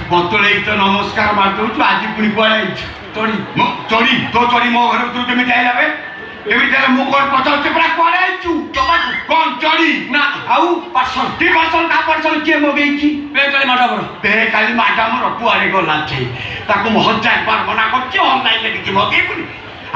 बतले तो नमस्कार मारदौचु आज पुणी कुआड़े चढ़ी चढ़ी तो चढ़ी मो घर भर केमी आइला बे एमिति मु कोन पचाउते पूरा कुआड़े आइचु कौन चढ़ी ना आउ पर्सन की पर्सन का पर्सन के मगेई की पे काली माडम रो कुआड़े गला छै ताको म हजार बार मना करछि ऑनलाइन ले कि मगेई पुनी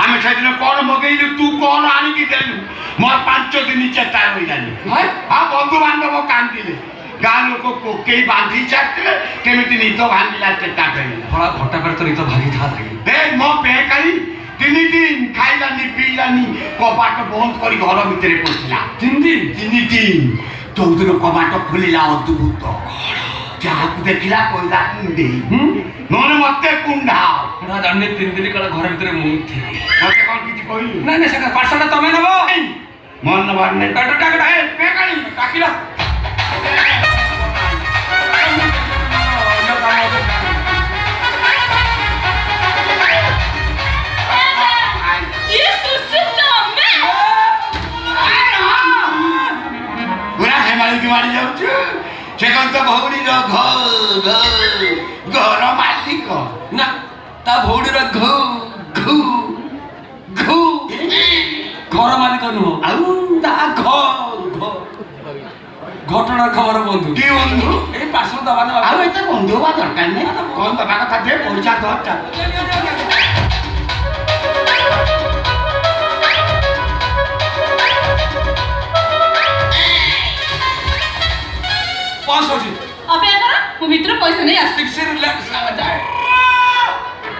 आमे सेदिन कोन मगेइलु तू कोन आनी की देलु मोर 5 दिन चेता होई जानी हां बंधु बांधव कांदिले गाँ लोक कोके बांधी चाटले केमिति नीत भांगिला चेता करी बड़ा घटा पर तो नीत भागी था ए मो पे काली 3 दिन खाइलानी पीलानी कबाट बंद करी घर भितरे पसिला 3 दिन चौदिन कबाट खुलिला अद्भुत जाकु देखिला कोइला कुंडी नोने मते कुंडा ना जाने 3 दिन कला घर भितरे मु थी मते कोन किछि कहिलु ना ना सका पार्सलटा तमे नबो मन नबार ने टाटा ए पेकाली टाकिला मारी जाऊछु सेकंत भौड़ी रो घर मालिक ना ता भौड़ी रो घ घर मालिक नु आउ ता घटना खबर बंधु की बंधु ए पासो दबा ना आउ एते बंधु बा दरकार नै कोन दबा कथा दे पैसा दरटा 500 अबे करा मु भीतर पैसा नहीं आस्तिक से रिलैक्स आ जाए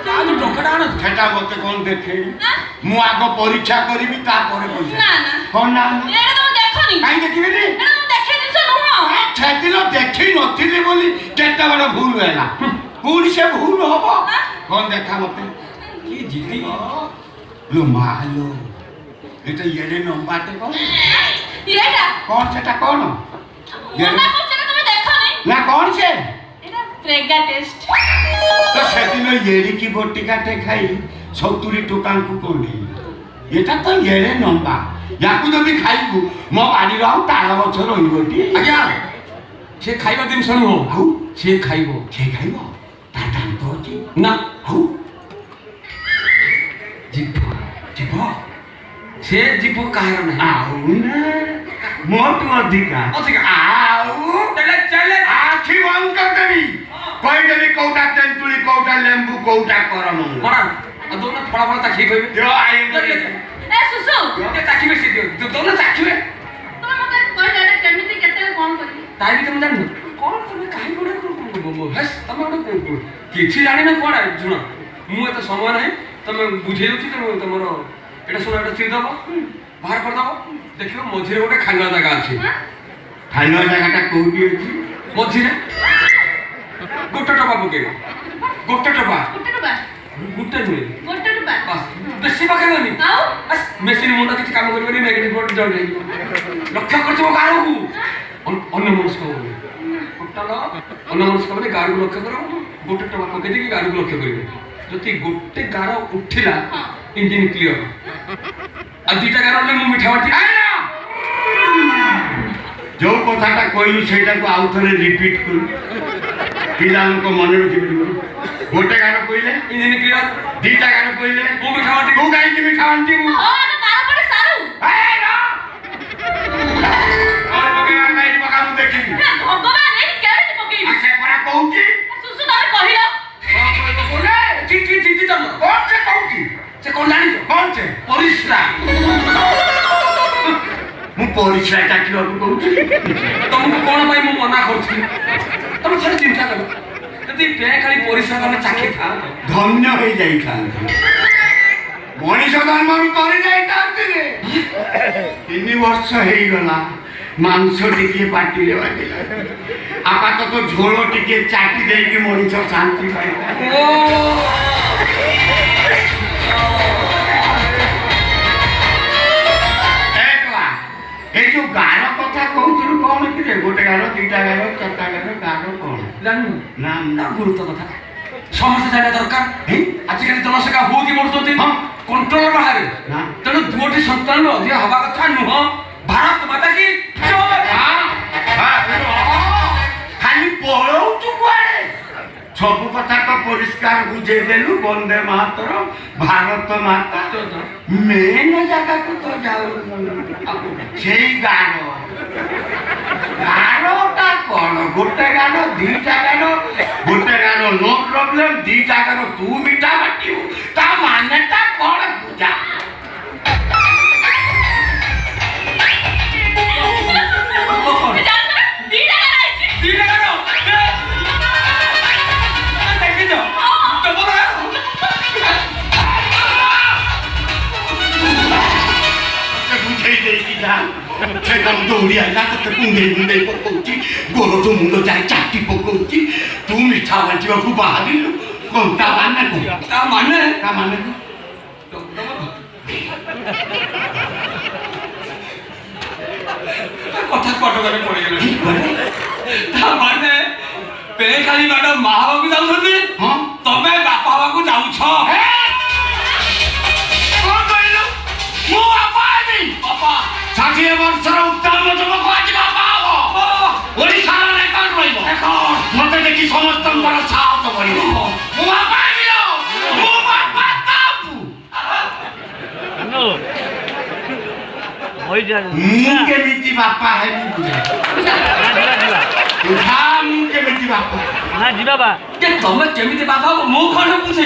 जा तो टोकड़ा न ठेटा मते कोन देखे मु आगो परीक्षा करबी ता परे पैसा ना ना कोन ना एटा तो देखनी काई देखिबी नी एटा तो देखि दिन से नुह छेतिलो देखि नथिले बोली केटा बड़ भूल होला भूल से भूल होबो कोन देखा मते की जीती लो मालो एटा येले नंबाटे कोन येटा कोन सेटा कोन मुंडा को चला तुम्हें देखा नहीं ना कौन से एटा प्रेगा टेस्ट तो सेदिन येरी की बोटी काटे खाई 70 टोकान को कोनी एटा तो येले नंबा याकू जदी खाइबू मो बाडी राउ तारा गछ रहिबोटी आज्ञा से खाइबा दिन सनु हो हाउ से खाइबो ता दान तो जी ना हाउ जीपो से जीपो काहर ना आउ ना मोट अधिका आउ चले आखी बंद कर देबी कोई देबी कोटा तेंतुली कोटा लेंबू कोटा करम बड़ा दोना फड़ा फड़ा ताखी कहबे जो आई ए सुसु ये ताखी में से दियो दोना ताखी में तुम मते कोई डाटा केमिति केते कोन करबी ताई भी तुम जान कोन तुम काहे कोडे हस तम कोन किछि जानि न कोडा जुना मु एत समय नाही तमे बुझे होछि तमरो एटा सुना एटा चिर दबो बाहर कर दबो देखियो मझिरे गोटे खांगा जगह अछि खांगा जगहटा कोउटी अछि मझिरे गोटे टपा पके गोटे टपा गोटे नुए बस बेसी पकेबनी आउ बस मेसिन मुंडा किछि काम करबनी नेगेटिव बोर्ड जाउ लक्ष्य करछो गारू अन्य मनुष्य को टोटल अन्य मनुष्य को गारू लक्ष्य करो गोटे टपा पके देकी गारू लक्ष्य करिवे जति गोटे गारो उठिला इंजन क्लियर आ दुटा गारो ले मु मिठा बाटी आइला जो कथाटा कहलु सेटा को आउ थरे रिपीट कर पिला लोक मन रखिबि गोटे गारो कहले इंजन क्लियर दुटा गारो कहले मु मिठा बाटी को गाई की मिठा बाटी मु ओ ना गारो पड़े सारू ए ना और पके गाई पका मु देखि भगवान ए केते पकेई आ से परा कहूची सुसु तमे कहिलो बोले ची तम कौन से कहूची से कौन जानी कौन से परिश्रा मु परिश्रा टाकी बाबू कहूची तुमको कोन भाई मु मना करछि तुम खाली चिंता करो यदि पे खाली परिश्रा करने चाखे था धन्य हो जाई था मनीष धर्म करे जाई तांती रे 3 वर्ष हेई गला मांस टिके पाटी रे बाटिला आपात तो झोलो टिके चाटी देई के मनीष शांति पाइला ए जो गारो कथा कहउछु कोन कि गोटे गारो तीटा गारो चारटा गारो कोन जानू ना गुरुत्व कथा समस्त जाना दरकार हे आज काली जनसंख्या होगी बढुतोती हम कंट्रोल बाहर ना तनु दुटी संतान अधिक हवा कथा नुह भारत माता की जय हां खाली पळौ तू कुआडे ସବୁ କଥା ତ ପରିଷ୍କାର ବୁଝେଇଦେଲୁ ବନ୍ଦେ ମାତର ଭାରତ ମାତା ମେନ୍ ଜାଗାକୁ ତ ଯାଉନୁ ସେଇ ଗାରଟା କଣ ଗୋଟେ ଗାର ଦିଟା ଗାର ଗୋଟେ ଗାର ନୋ ପ୍ରୋବ୍ଲେମ ଦିଟା ଗାର ତୁ ମିଠା ବାଟିବୁ ତା ମାନେଟା କଣ ବୁଝା ଦୌଡ଼ି ଆଇଲା ତତେ କୁଣ୍ଡେଇ କୁଣ୍ଡେଇ ପକଉଛି ଗୋରଠୁ ମୁଣ୍ଡ ଯାଇ ଚାଟି ପକଉଛି ତୁ ମିଠା ବାଣ୍ଟିବାକୁ ବାହାରିଲୁ ତା ମାନେ ତା ମାନେ କଥା କଟକରେ ପଡିଗଲା ତା ମାନେ ପେକାଳି ମ୍ୟାଡମ ମା ହବାକୁ ଯାଉଛନ୍ତି ହଁ ତମେ ବାପା ହବାକୁ ଯାଉଛ କଣ କହିଲୁ ମୁଁ ବାପା ହେବି ବାପା 60 ବର୍ଷର ଉତ୍ତମ ଯୁବକ ଆଜି ବାପା ହବ ଓଡ଼ିଶାର ରେକର୍ଡ ରହିବ ମତେ ଦେଖି ସମସ୍ତଙ୍କର ସାହସ ବଢିବ ମୁଁ ବାପା ହେବି ମୁଁ ବାପା ତାକୁ ମୁଁ କେମିତି ବାପା ହେବି ମୁଁ କେମିତି ବାପା ତମେ କେମିତି ବାପା ହବ ମୁଁ କଣ ବୁଝେ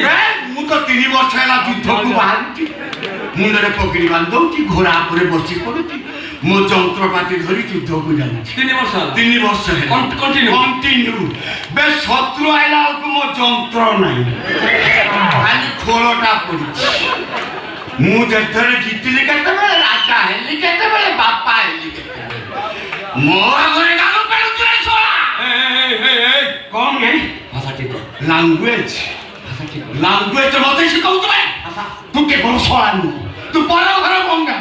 ମୁଁ ତ 3 ବର୍ଷ ହେଲା ଯୁଦ୍ଧକୁ ବାହାରୁଛି ମୁଣ୍ଡରେ ପଗଡ଼ି ବାନ୍ଧି ଦଉଛି ଘୋଡ଼ା ଉପରେ ବସି ପଡୁଛି ମୋ ଯନ୍ତ୍ରପାତି ଧରି ଯୁଦ୍ଧକୁ ଯାଉଛି 3 ବର୍ଷ 3 ବର୍ଷ କଣ୍ଟିନ୍ୟୁ ବେଶ ଶତ୍ରୁ ଆଇଲା ବେଳକୁ ମୋ ଯନ୍ତ୍ର ନାହିଁ ଖାଲି ଖୋଳଟା ପଡୁଛି ମୁଁ ଯେତେବେଳେ ଜିତିଲି କେତେବେଳେ ରାଜା ହେଲି କେତେବେଳେ ବାପା ହେଲି କେତେବେଳେ ମୋ ଆଗରେ ଗାଲ ପେଳୁଛୁ ରେ ଶଳା କଣ ଏଇ ଭାଷା ଠିକ ଲାଙ୍ଗୁଏଜ ମତେ ଶିଖଉଛୁ ତୁ କେବଳ ଶଳା ନୁହଁ ତୁ ପର ଘର ଭଙ୍ଗା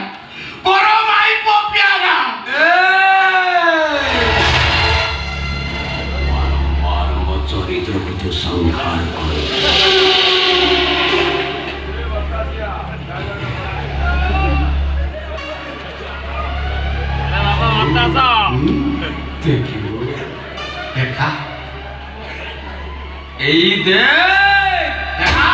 ପର ମାଇ ପପିଆଗା ଚରିତ୍ରକୁ ତୁ ସଂହାର କର দেখা এই দে দেখা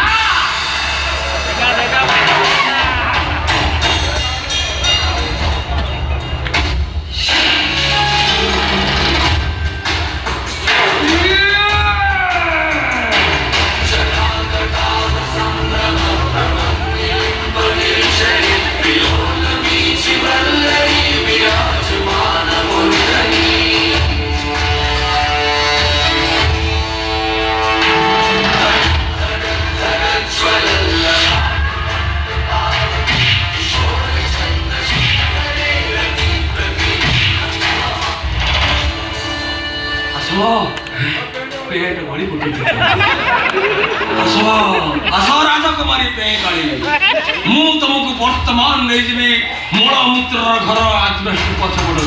पेट बड़ी बुटी आसो राजकुमारी पेकाली मु तुमको वर्तमान नहीं जीवी मूल मूत्र घर आजबेस्ट पछपड़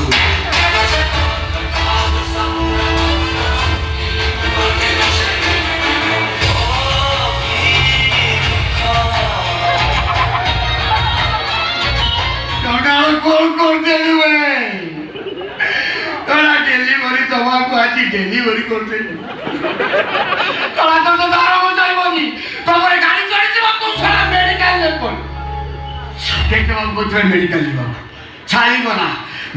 डेलीवरी तुम्हारा आज डेलीवरी करते तो धर्म जाइबनी तुम गाड़ी चढ़ी तू सारा मेडिकल लेपन देखते बोलते मेडिकल जीव छाड़ब ना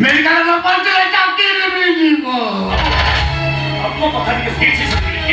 मेडिकल पंचले चाकरी भी जीव